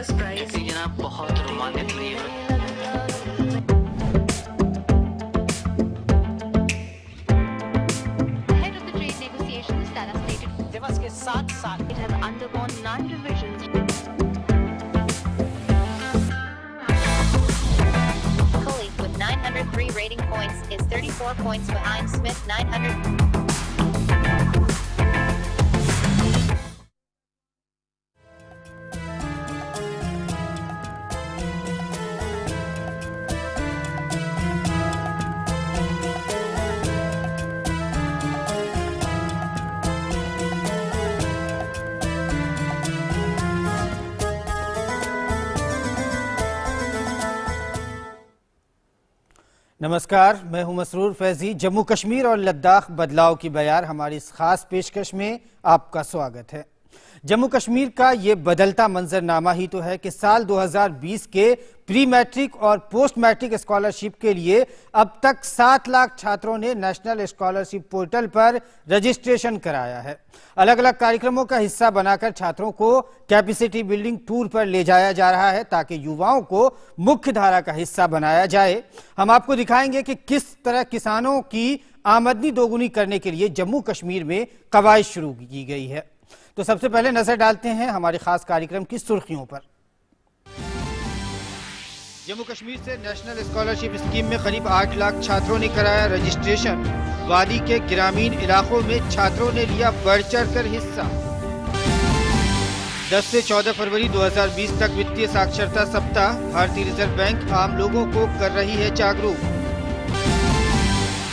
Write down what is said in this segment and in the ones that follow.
First prize जनाब बहुत romantic लिए Ahead of the trade negotiations that are slated, दिवस के साथ साथ it has undergone 9 revisions. Kohli, with 903 rating points, is 34 points behind Smith. 900. नमस्कार, मैं हूं मसरूर फैजी। जम्मू कश्मीर और लद्दाख बदलाव की बयार हमारी इस खास पेशकश में आपका स्वागत है। जम्मू कश्मीर का ये बदलता मंजरनामा ही तो है कि साल 2020 के प्री मैट्रिक और पोस्ट मैट्रिक स्कॉलरशिप के लिए अब तक 7 लाख छात्रों ने नेशनल स्कॉलरशिप पोर्टल पर रजिस्ट्रेशन कराया है। अलग अलग कार्यक्रमों का हिस्सा बनाकर छात्रों को कैपेसिटी बिल्डिंग टूर पर ले जाया जा रहा है ताकि युवाओं को मुख्य धारा का हिस्सा बनाया जाए। हम आपको दिखाएंगे कि किस तरह किसानों की आमदनी दोगुनी करने के लिए जम्मू कश्मीर में कवायद शुरू की गई है। तो सबसे पहले नजर डालते हैं हमारे खास कार्यक्रम की सुर्खियों पर। जम्मू कश्मीर से नेशनल स्कॉलरशिप स्कीम में करीब 8 लाख छात्रों ने कराया रजिस्ट्रेशन। वादी के ग्रामीण इलाकों में छात्रों ने लिया बढ़ चढ़ कर हिस्सा। 10 से 14 फरवरी 2020 तक वित्तीय साक्षरता सप्ताह। भारतीय रिजर्व बैंक आम लोगों को कर रही है जागरूक।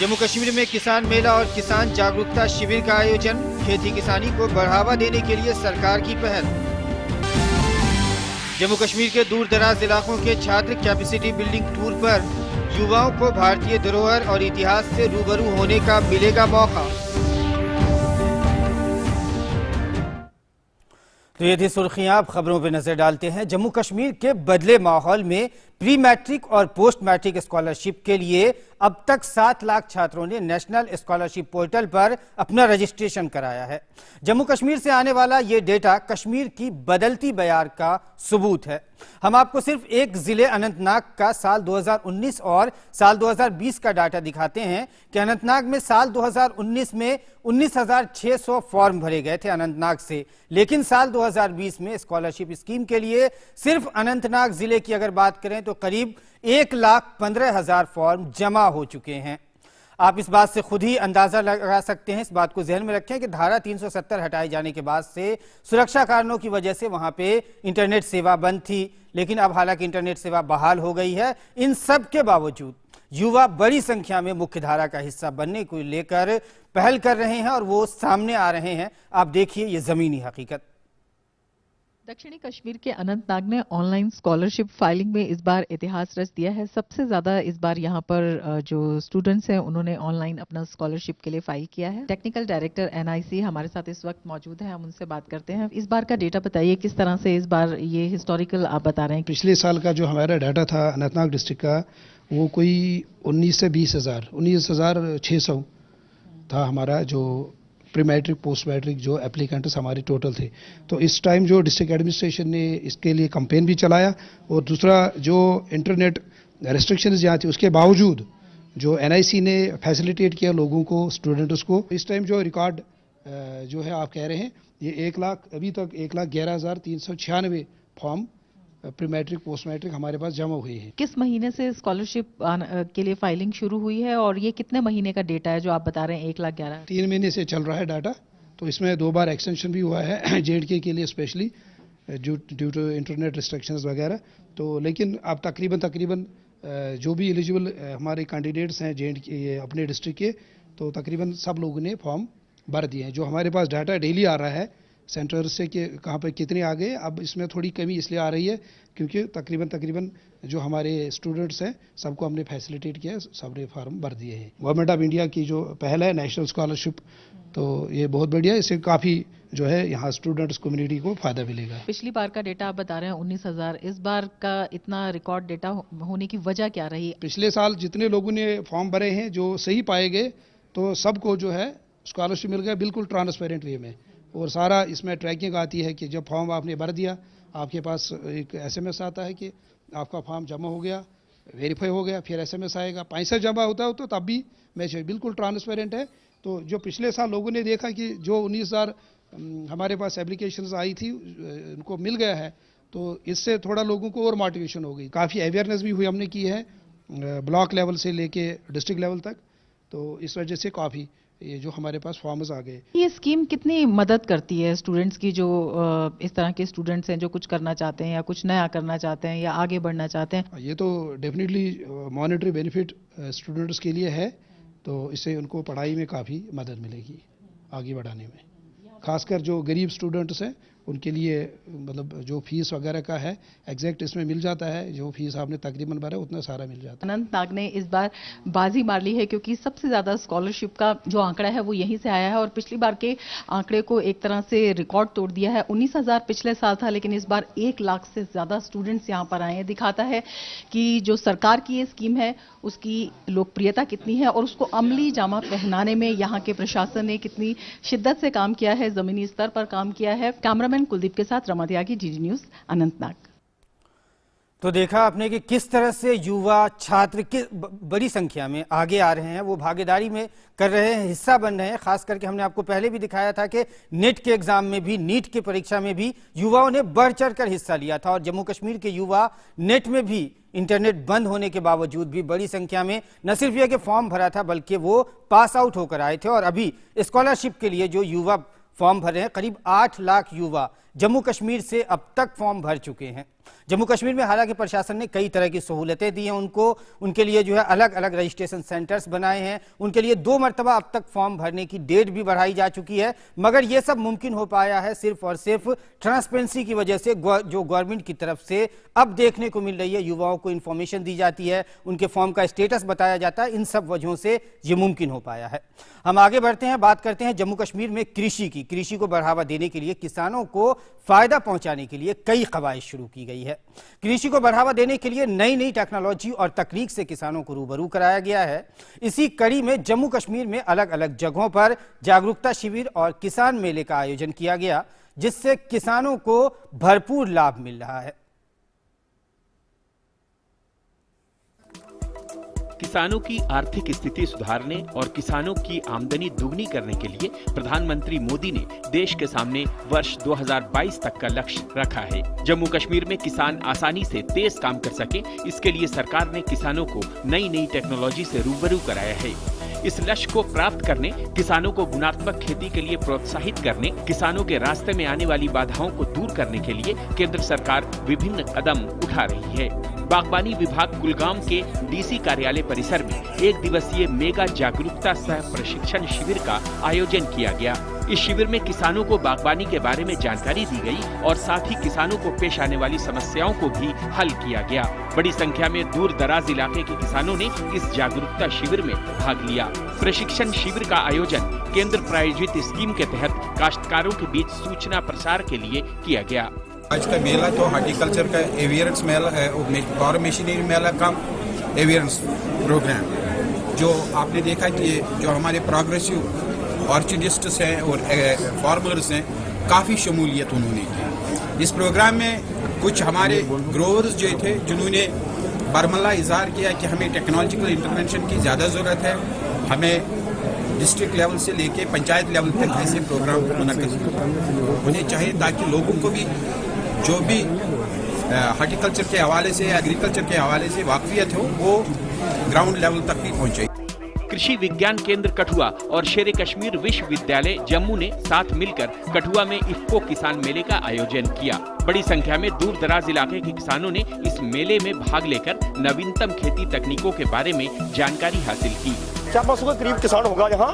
जम्मू कश्मीर में किसान मेला और किसान जागरूकता शिविर का आयोजन। खेती किसानी को बढ़ावा देने के लिए सरकार की पहल। जम्मू कश्मीर के दूर दराज इलाकों के छात्र कैपेसिटी बिल्डिंग टूर पर। युवाओं को भारतीय धरोहर और इतिहास से रूबरू होने का मिलेगा मौका। तो ये थी सुर्खियां। अब खबरों पर नजर डालते हैं। जम्मू कश्मीर के बदले माहौल में प्री मैट्रिक और पोस्ट मैट्रिक स्कॉलरशिप के लिए अब तक 7 लाख छात्रों ने नेशनल स्कॉलरशिप पोर्टल पर अपना रजिस्ट्रेशन कराया है। जम्मू कश्मीर से आने वाला ये डेटा कश्मीर की बदलती बयार का सबूत है। हम आपको सिर्फ एक जिले अनंतनाग का साल 2019 और साल 2020 का डाटा दिखाते हैं कि अनंतनाग में साल 2019 में 19,600 फॉर्म भरे गए थे अनंतनाग से, लेकिन साल 2020 में स्कॉलरशिप स्कीम के लिए सिर्फ अनंतनाग जिले की अगर बात करें तो करीब 1,15,000 फॉर्म जमा हो चुके हैं। आप इस बात से खुद ही अंदाजा लगा सकते हैं। इस बात को ध्यान में रखें कि धारा 370 हटाए जाने के बाद से सुरक्षा कारणों की वजह से वहां पे इंटरनेट सेवा बंद थी, लेकिन अब हालांकि इंटरनेट सेवा बहाल हो गई है। इन सब के बावजूद युवा बड़ी संख्या में मुख्य धारा का हिस्सा बनने को लेकर पहल कर रहे हैं और वो सामने आ रहे हैं। आप देखिए ये जमीनी हकीकत। दक्षिणी कश्मीर के अनंतनाग ने ऑनलाइन स्कॉलरशिप फाइलिंग में इस बार इतिहास रच दिया है। सबसे ज्यादा इस बार यहाँ पर जो स्टूडेंट्स हैं उन्होंने ऑनलाइन अपना स्कॉलरशिप के लिए फाइल किया है। टेक्निकल डायरेक्टर एनआईसी हमारे साथ इस वक्त मौजूद हैं, हम उनसे बात करते हैं। इस बार का डेटा बताइए, किस तरह से इस बार ये हिस्टोरिकल आप बता रहे हैं? पिछले साल का जो हमारा डाटा था अनंतनाग डिस्ट्रिक्ट का, वो कोई 19 से 19,600 था हमारा जो प्री मैट्रिक पोस्ट मैट्रिक जो एप्लीकेंट्स हमारे टोटल थे। तो इस टाइम जो डिस्ट्रिक्ट एडमिनिस्ट्रेशन ने इसके लिए कैंपेन भी चलाया और दूसरा जो इंटरनेट रेस्ट्रिक्शंस जहाँ थी उसके बावजूद जो एनआईसी ने फैसिलिटेट किया लोगों को, स्टूडेंट्स को। इस टाइम जो रिकॉर्ड जो है आप कह रहे हैं ये 1 लाख अभी तक 1,11,396 form pre matric post matric हमारे पास जमा हुए हैं। किस महीने से स्कॉलरशिप के लिए फाइलिंग शुरू हुई है और ये कितने महीने का डेटा है जो आप बता रहे हैं? 1,11,000 3 महीने से चल रहा है डाटा। तो इसमें 2 बार एक्सटेंशन भी हुआ है जेएंडके के लिए specially due to internet restrictions वगैरह। तो लेकिन अब तकरीबन जो भी एलिजिबल हमारे कैंडिडेट्स हैं जेएंडके अपने डिस्ट्रिक्ट के, तो तकरीबन सब लोगों ने फॉर्म भर दिए हैं। जो हमारे पास डाटा डेली आ रहा है सेंटर से कि कहाँ पर कितने आ गए। अब इसमें थोड़ी कमी इसलिए आ रही है क्योंकि तकरीबन जो हमारे स्टूडेंट्स हैं सबको हमने फैसिलिटेट किया, सबने फार्म भर दिए हैं। गवर्नमेंट ऑफ इंडिया की जो पहल है नेशनल स्कॉलरशिप, तो ये बहुत बढ़िया है। इससे काफ़ी जो है यहाँ स्टूडेंट्स कम्युनिटी को फायदा मिलेगा। पिछली बार का डेटा आप बता रहे हैं 19,000, इस बार का इतना रिकॉर्ड डेटा होने की वजह क्या रही? पिछले साल जितने लोगों ने फॉर्म भरे हैं जो सही पाए गए, तो सबको जो है स्कॉलरशिप मिल गया बिल्कुल ट्रांसपेरेंट वे में। और सारा इसमें ट्रैकिंग आती है कि जब फॉर्म आपने भर दिया आपके पास एक SMS आता है कि आपका फॉर्म जमा हो गया, वेरीफाई हो गया, फिर SMS आएगा। पैसा जमा होता है तो तब भी मैच बिल्कुल ट्रांसपेरेंट है। तो जो पिछले साल लोगों ने देखा कि जो 19,000 हमारे पास एप्लीकेशंस आई थी उनको मिल गया है, तो इससे थोड़ा लोगों को और मोटिवेशन हो गई। काफ़ी अवेयरनेस भी हुई हमने की है ब्लॉक लेवल से लेके डिस्ट्रिक्ट लेवल तक, तो इस वजह से काफ़ी ये जो हमारे पास फॉर्म्स आ गए। ये स्कीम कितनी मदद करती है स्टूडेंट्स की, जो इस तरह के स्टूडेंट्स हैं जो कुछ करना चाहते हैं या कुछ नया करना चाहते हैं या आगे बढ़ना चाहते हैं? ये तो डेफिनेटली मॉनेटरी बेनिफिट स्टूडेंट्स के लिए है, तो इससे उनको पढ़ाई में काफ़ी मदद मिलेगी आगे बढ़ाने में। खासकर जो गरीब स्टूडेंट्स हैं उनके लिए मतलब जो फीस वगैरह का है एग्जैक्ट इसमें मिल जाता है, जो फीस आपने तकरीबन भरा उतना सारा मिल जाता है। अनंतनाग ने इस बार बाजी मार ली है क्योंकि सबसे ज्यादा स्कॉलरशिप का जो आंकड़ा है वो यहीं से आया है और पिछली बार के आंकड़े को एक तरह से रिकॉर्ड तोड़ दिया है। 19,000 पिछले साल था, लेकिन इस बार 1 लाख से ज्यादा स्टूडेंट्स यहां पर आए हैं। दिखाता है कि जो सरकार की ये स्कीम है उसकी लोकप्रियता कितनी है और उसको अमली जामा पहनाने में यहाँ के प्रशासन ने कितनी शिद्दत से काम किया है, जमीनी स्तर पर काम किया है। कैमरामैन कुलदीप के साथ रमा त्यागी, DD न्यूज, अनंतनाग। तो देखा आपने कि किस तरह से युवा छात्र की बड़ी संख्या में आगे आ रहे हैं, वो भागीदारी में कर रहे हैं, हिस्सा बन रहे हैं। खास करके हमने आपको पहले भी दिखाया था कि नेट के एग्जाम में भी, नीट की परीक्षा में भी युवाओं ने बढ़ चढ़ कर हिस्सा लिया था और जम्मू कश्मीर के युवा नेट में भी, इंटरनेट बंद होने के बावजूद भी बड़ी संख्या में न सिर्फ यह कि फॉर्म भरा था बल्कि वो पास आउट होकर आए थे। और अभी स्कॉलरशिप के लिए जो युवा फॉर्म भरे हैं, करीब 8 लाख युवा जम्मू कश्मीर से अब तक फॉर्म भर चुके हैं। जम्मू कश्मीर में हालांकि प्रशासन ने कई तरह की सहूलतें दी हैं उनको, उनके लिए जो है अलग अलग रजिस्ट्रेशन सेंटर्स बनाए हैं, उनके लिए 2 मरतबा अब तक फॉर्म भरने की डेट भी बढ़ाई जा चुकी है। मगर ये सब मुमकिन हो पाया है सिर्फ और सिर्फ ट्रांसपेरेंसी की वजह से, जो गवर्नमेंट की तरफ से अब देखने को मिल रही है। युवाओं को इन्फॉर्मेशन दी जाती है, उनके फॉर्म का स्टेटस बताया जाता है, इन सब वजहों से ये मुमकिन हो पाया है। हम आगे बढ़ते हैं, बात करते हैं जम्मू कश्मीर में कृषि को बढ़ावा देने के लिए, किसानों को फायदा पहुंचाने के लिए कई कवायद शुरू की गई है। कृषि को बढ़ावा देने के लिए नई नई टेक्नोलॉजी और तकनीक से किसानों को रूबरू कराया गया है। इसी कड़ी में जम्मू कश्मीर में अलग अलग जगहों पर जागरूकता शिविर और किसान मेले का आयोजन किया गया, जिससे किसानों को भरपूर लाभ मिल रहा है। किसानों की आर्थिक स्थिति सुधारने और किसानों की आमदनी दुगनी करने के लिए प्रधानमंत्री मोदी ने देश के सामने वर्ष 2022 तक का लक्ष्य रखा है। जम्मू कश्मीर में किसान आसानी से तेज काम कर सके, इसके लिए सरकार ने किसानों को नई नई टेक्नोलॉजी से रूबरू कराया है। इस लक्ष्य को प्राप्त करने, किसानों को गुणात्मक खेती के लिए प्रोत्साहित करने, किसानों के रास्ते में आने वाली बाधाओं को दूर करने के लिए केंद्र सरकार विभिन्न कदम उठा रही है। बागवानी विभाग कुलगाम के DC कार्यालय परिसर में 1 दिवसीय मेगा जागरूकता सह प्रशिक्षण शिविर का आयोजन किया गया। इस शिविर में किसानों को बागवानी के बारे में जानकारी दी गई और साथ ही किसानों को पेश आने वाली समस्याओं को भी हल किया गया। बड़ी संख्या में दूर दराज इलाके के किसानों ने इस जागरूकता शिविर में भाग लिया। प्रशिक्षण शिविर का आयोजन केंद्र प्रायोजित स्कीम के तहत काश्तकारों के बीच सूचना प्रसार के लिए किया गया। आज का मेला तो हॉर्टिकल्चर का एवियरेंस मेला है, पावर मशीनरी मेला का एवियरेंस प्रोग्राम। जो आपने देखा कि जो हमारे प्रोग्रेसिव ऑर्चिडिस्ट्स हैं और फार्मर्स हैं, काफ़ी शमूलियत उन्होंने की इस प्रोग्राम में। कुछ हमारे ग्रोवर्स जो थे जिन्होंने बरमला इजहार किया कि हमें टेक्नोलॉजिकल इंटरवेंशन की ज़्यादा ज़रूरत है, हमें डिस्ट्रिक्ट लेवल से लेके पंचायत लेवल तक ऐसे प्रोग्राम मुनक्किद होने चाहिए ताकि लोगों को भी जो भी हॉर्टिकल्चर के हवाले से, एग्रीकल्चर के हवाले से वाकफियत हो, वो ग्राउंड लेवल तक भी पहुंचे। कृषि विज्ञान केंद्र कठुआ और शेर कश्मीर विश्वविद्यालय जम्मू ने साथ मिलकर कठुआ में इफ्को किसान मेले का आयोजन किया। बड़ी संख्या में दूर दराज इलाके के किसानों ने इस मेले में भाग लेकर नवीनतम खेती तकनीकों के बारे में जानकारी हासिल की। 400 के करीब किसान होगा यहाँ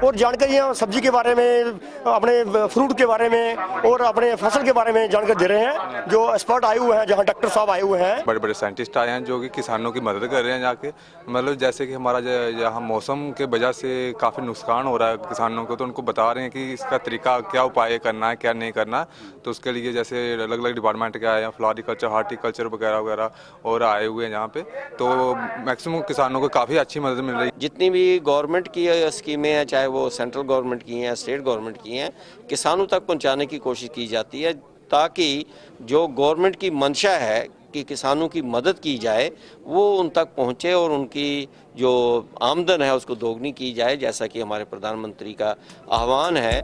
और जानकारियाँ सब्जी के बारे में, अपने फ्रूट के बारे में और अपने फसल के बारे में जानकारी दे रहे हैं। जो एक्सपर्ट आए हुए हैं, जहाँ डॉक्टर साहब आए हुए हैं, बड़े बड़े साइंटिस्ट आए हैं जो कि किसानों की मदद कर रहे हैं जाके। मतलब जैसे कि हमारा यहाँ मौसम के वजह से काफ़ी नुकसान हो रहा है किसानों को, तो उनको बता रहे हैं कि इसका तरीका क्या उपाय करना है, क्या नहीं करना। तो उसके लिए जैसे अलग अलग डिपार्टमेंट के आए हैं, फ्लोरिकल्चर, हार्टिकल्चर वगैरह वगैरह और आए हुए हैं यहाँ पे। तो मैक्सिमम किसानों को काफ़ी अच्छी मदद मिल रही है। जितनी भी गवर्नमेंट की स्कीमें हैं, चाहे वो सेंट्रल गवर्नमेंट की हैं, स्टेट गवर्नमेंट की हैं, किसानों तक पहुंचाने की कोशिश की जाती है। ताकि जो गवर्नमेंट की मंशा है कि किसानों की मदद की जाए वो उन तक पहुंचे और उनकी जो आमदन है उसको दोगुनी की जाए, जैसा कि हमारे प्रधानमंत्री का आह्वान है।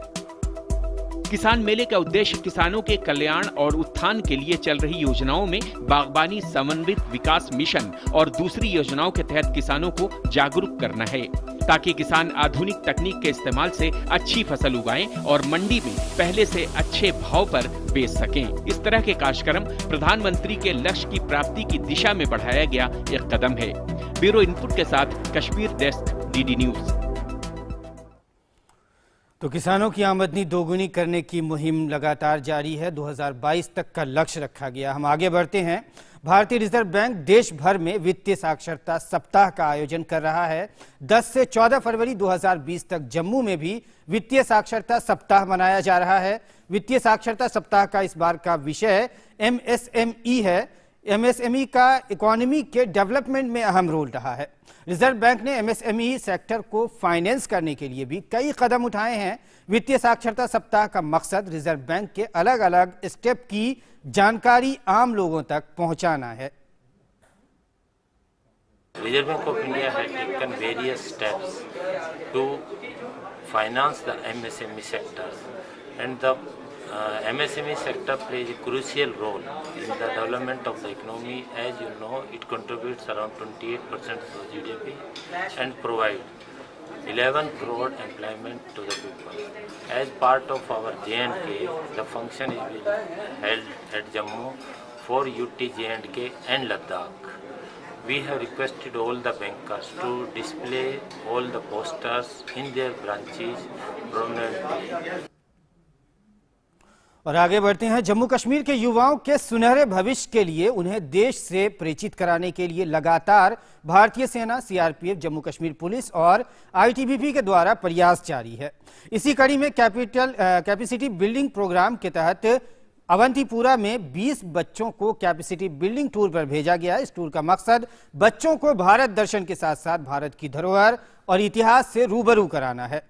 किसान मेले का उद्देश्य किसानों के कल्याण और उत्थान के लिए चल रही योजनाओं में बागबानी समन्वित विकास मिशन और दूसरी योजनाओं के तहत किसानों को जागरूक करना है, ताकि किसान आधुनिक तकनीक के इस्तेमाल से अच्छी फसल उगाएं और मंडी में पहले से अच्छे भाव पर बेच सकें। इस तरह के कार्यक्रम प्रधानमंत्री के लक्ष्य की प्राप्ति की दिशा में बढ़ाया गया एक कदम है। ब्यूरो इनपुट के साथ कश्मीर डेस्क, डीडी न्यूज। तो किसानों की आमदनी दोगुनी करने की मुहिम लगातार जारी है। 2022 तक का लक्ष्य रखा गया। हम आगे बढ़ते हैं। भारतीय रिजर्व बैंक देश भर में वित्तीय साक्षरता सप्ताह का आयोजन कर रहा है। 10 से 14 फरवरी 2020 तक जम्मू में भी वित्तीय साक्षरता सप्ताह मनाया जा रहा है। वित्तीय साक्षरता सप्ताह का इस बार का विषय MSME है। MSME का इकोनॉमी के डेवलपमेंट में अहम रोल रहा है। रिजर्व बैंक ने MSME सेक्टर को फाइनेंस करने के लिए भी कई कदम उठाए हैं। वित्तीय साक्षरता सप्ताह का मकसद रिजर्व बैंक के अलग अलग स्टेप की जानकारी आम लोगों तक पहुंचाना है। Reserve Bank of India has taken various steps to finance the MSME sector, and the MSME sector plays a crucial role in the development of the economy. As you know, it contributes around 28% to GDP and provides 11 crore employment to the people. As part of our J&K, the function is being held at Jammu for UT, J&K and Ladakh. We have requested all the bankers to display all the posters in their branches prominently. और आगे बढ़ते हैं। जम्मू कश्मीर के युवाओं के सुनहरे भविष्य के लिए उन्हें देश से परिचित कराने के लिए लगातार भारतीय सेना, CRPF, जम्मू कश्मीर पुलिस और ITBP के द्वारा प्रयास जारी है। इसी कड़ी में कैपेसिटी बिल्डिंग प्रोग्राम के तहत अवंतीपुरा में 20 बच्चों को कैपेसिटी बिल्डिंग टूर पर भेजा गया। इस टूर का मकसद बच्चों को भारत दर्शन के साथ साथ भारत की धरोहर और इतिहास से रूबरू कराना है।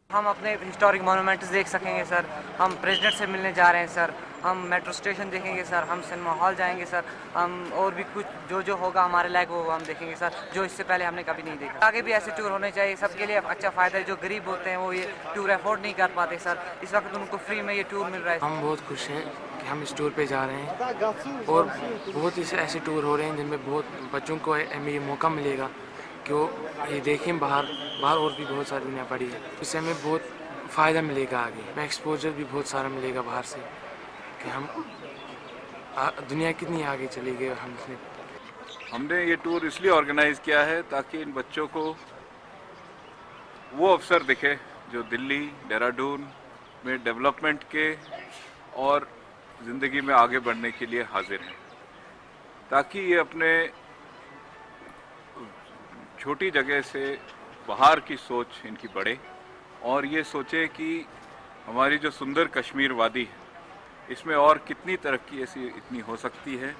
हम अपने हिस्टोरिक मोनूमेंट्स देख सकेंगे सर, हम प्रेसिडेंट से मिलने जा रहे हैं सर, हम मेट्रो स्टेशन देखेंगे सर, हम सिनेमा हॉल जाएंगे सर, हम और भी कुछ जो होगा हमारे लायक वो हम देखेंगे सर, जो इससे पहले हमने कभी नहीं देखा। आगे भी ऐसे टूर होने चाहिए, सबके लिए अच्छा फ़ायदा है। जो गरीब होते हैं वो ये टूर अफोर्ड नहीं कर पाते सर, इस वक्त उनको फ्री में ये टूर मिल रहा है। हम बहुत खुश हैं कि हम इस टूर पे जा रहे हैं और बहुत ऐसे टूर हो रहे हैं जिनमें बहुत बच्चों को ये मौका मिलेगा कि वो ये देखें बाहर और भी बहुत सारी दुनिया पड़ी है। इससे हमें बहुत फ़ायदा मिलेगा, आगे एक्सपोजर भी बहुत सारा मिलेगा बाहर से कि हम दुनिया कितनी आगे चली गई। हमने ये टूर इसलिए ऑर्गेनाइज़ किया है ताकि इन बच्चों को वो अवसर दिखे जो दिल्ली, देहरादून में डेवलपमेंट के और ज़िंदगी में आगे बढ़ने के लिए हाजिर हैं, ताकि ये अपने छोटी जगह से बाहर की सोच इनकी बढ़े और ये सोचे कि हमारी जो सुंदर कश्मीर वादी है इसमें और कितनी तरक्की ऐसी इतनी हो सकती है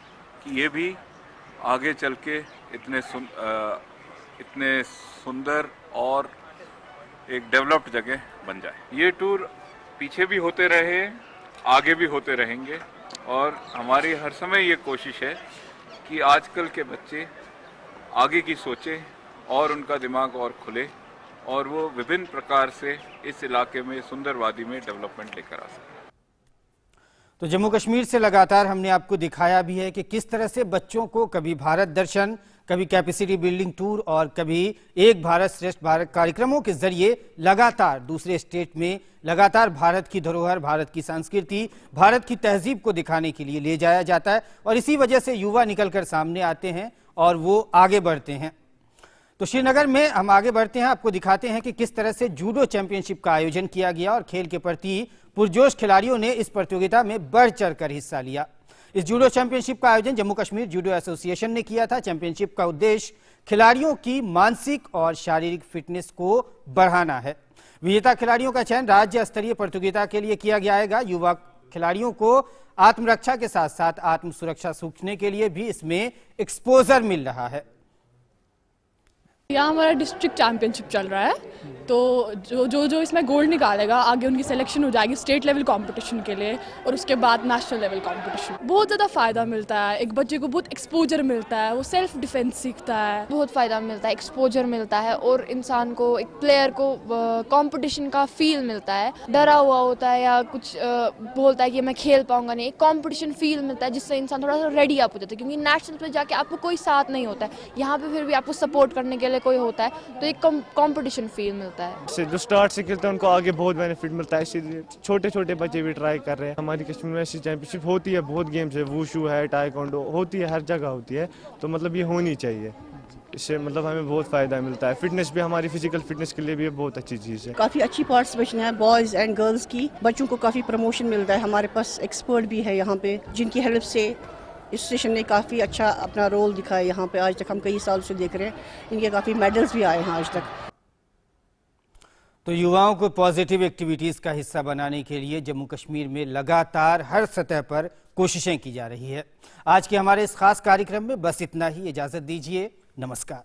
कि ये भी आगे चल के इतने सुंदर और एक डेवलप्ड जगह बन जाए। ये टूर पीछे भी होते रहे, आगे भी होते रहेंगे और हमारी हर समय ये कोशिश है कि आजकल के बच्चे आगे की सोचें और उनका दिमाग और खुले और वो विभिन्न प्रकार से इस इलाके में सुंदर वादी में डेवलपमेंट लेकर आ सकें। तो जम्मू कश्मीर से लगातार हमने आपको दिखाया भी है कि किस तरह से बच्चों को कभी भारत दर्शन, कभी कैपेसिटी बिल्डिंग टूर और कभी एक भारत श्रेष्ठ भारत कार्यक्रमों के जरिए लगातार दूसरे स्टेट में लगातार भारत की धरोहर, भारत की संस्कृति, भारत की तहजीब को दिखाने के लिए ले जाया जाता है और इसी वजह से युवा निकलकर सामने आते हैं और वो आगे बढ़ते हैं। तो श्रीनगर में हम आगे बढ़ते हैं, आपको दिखाते हैं कि किस तरह से जूडो चैंपियनशिप का आयोजन किया गया और खेल के प्रति पुरजोश खिलाड़ियों ने इस प्रतियोगिता में बढ़ चढ़कर हिस्सा लिया। इस जूडो चैंपियनशिप का आयोजन जम्मू कश्मीर जूडो एसोसिएशन ने किया था। चैंपियनशिप का उद्देश्य खिलाड़ियों की मानसिक और शारीरिक फिटनेस को बढ़ाना है। विजेता खिलाड़ियों का चयन राज्य स्तरीय प्रतियोगिता के लिए किया जाएगा। युवा खिलाड़ियों को आत्मरक्षा के साथ साथ आत्म सुरक्षा सीखने के लिए भी इसमें एक्सपोजर मिल रहा है। यहाँ हमारा डिस्ट्रिक्ट चैंपियनशिप चल रहा है, तो जो इसमें गोल्ड निकालेगा आगे उनकी सिलेक्शन हो जाएगी स्टेट लेवल कंपटीशन के लिए और उसके बाद नेशनल लेवल कंपटीशन। बहुत ज़्यादा फ़ायदा मिलता है, एक बच्चे को बहुत एक्सपोजर मिलता है, वो सेल्फ डिफेंस सीखता है। बहुत फ़ायदा मिलता है, एक्सपोजर मिलता है और इंसान को, एक प्लेयर को कंपटीशन का फील मिलता है। डरा हुआ होता है या कुछ बोलता है कि मैं खेल पाऊंगा नहीं, एक कंपटीशन फील मिलता है जिससे इंसान थोड़ा सा रेडी अप हो जाता है, क्योंकि नेशनल पे जाके आपको कोई साथ नहीं होता है, यहाँ पे फिर भी आपको सपोर्ट करने के लिए कोई होता है, तो एक कंपटीशन फील मिलता है। जो स्टार्ट से खेलते हैं उनको आगे बहुत बेनिफिट मिलता है, इसीलिए छोटे छोटे बच्चे भी ट्राई कर रहे हैं। हमारी कश्मीर में ऐसी चैंपियनशिप होती है, बहुत गेम्स है, वूशू है, टाइकोंडो होती है, हर जगह होती है, तो मतलब ये होनी चाहिए। इससे मतलब हमें बहुत फ़ायदा मिलता है, फिटनेस भी, हमारी फिजिकल फिटनेस के लिए भी बहुत अच्छी चीज़ है। काफ़ी अच्छी पार्टिसिपेशन है बॉयज़ एंड गर्ल्स की, बच्चों को काफ़ी प्रमोशन मिलता है। हमारे पास एक्सपर्ट भी है यहाँ पे जिनकी हेल्प से इस स्टेशन ने काफ़ी अच्छा अपना रोल दिखाया यहाँ पे। आज तक हम कई साल से देख रहे हैं, इनके काफ़ी मेडल्स भी आए हैं आज तक। तो युवाओं को पॉजिटिव एक्टिविटीज़ का हिस्सा बनाने के लिए जम्मू कश्मीर में लगातार हर सतह पर कोशिशें की जा रही है। आज के हमारे इस खास कार्यक्रम में बस इतना ही, इजाज़त दीजिए, नमस्कार।